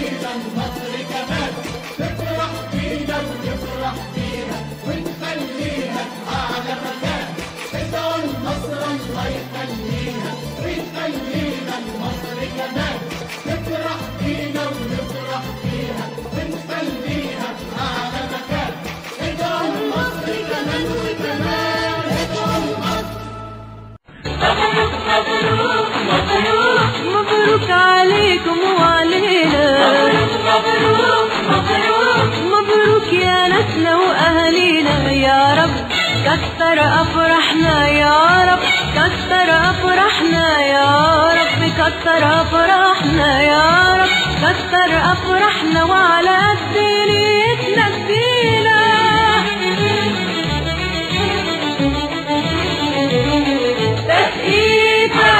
بينا مصر كمان، تفرح بينا ونفرح بيها ونخليها أعلى مكان. ادعوا لمصر الله يخليها ويخلينا مصر كمان، تفرح بينا ونفرح بيها ونخليها أعلى مكان. ادعوا لمصر كمان وكمان، ادعوا لمصر. مبروك مبروك مبروك مبروك عليكم وعلينا، مبروك مبروك مبروك يا ناسنا واهالينا. يا رب كتر افراحنا، يا رب كتر افراحنا، يا رب كتر افراحنا، يا رب كتر افراحنا وعلى قد نيتنا كفينا. تسقيفة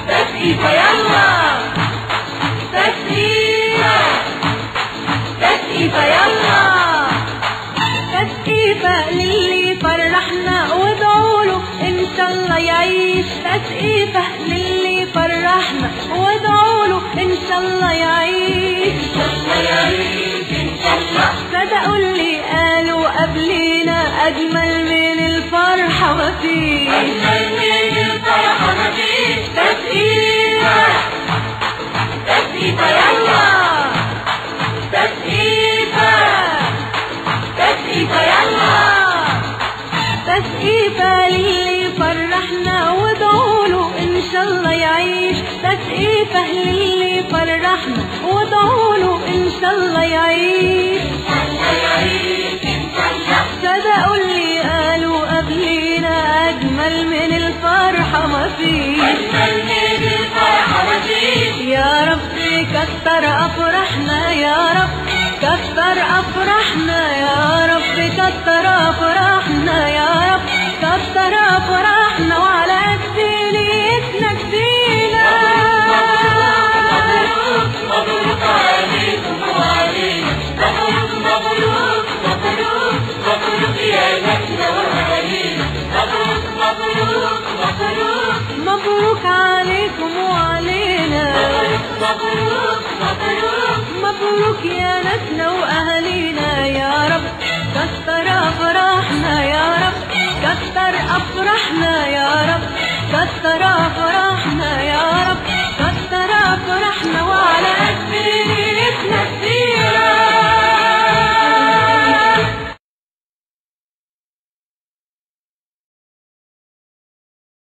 تسقيفة يلا، تسقيفة تسقيفة يلا، تسقيفة للي فرحنا وادعوله إن شاء الله يعيش. تسقيفة للي فرحنا وادعوله إن شاء الله يعيش، إن شاء الله يعيش إن شاء الله. صدقوا اللي قالوا قبلينا أجمل من الفرحة مفيش، أجمل من الفرحة مفيش. تسقيفة تسقيفة يلا، تسقيفة تسقيفة يلا، تسقيفة للي فرحنا وادعوله إن شاء الله يعيش. تسقيفة للي فرحنا وادعوله إن شاء الله يعيش، إن شاء الله يعيش إن شاء الله. صدقوا اللي قالوا قبلينا أجمل من الفرحة مفيش، أجمل من الفرحة مفيش. يا رب كتر أفراحنا، يا رب كتر أفراحنا، يا رب كتر أفراحنا، يا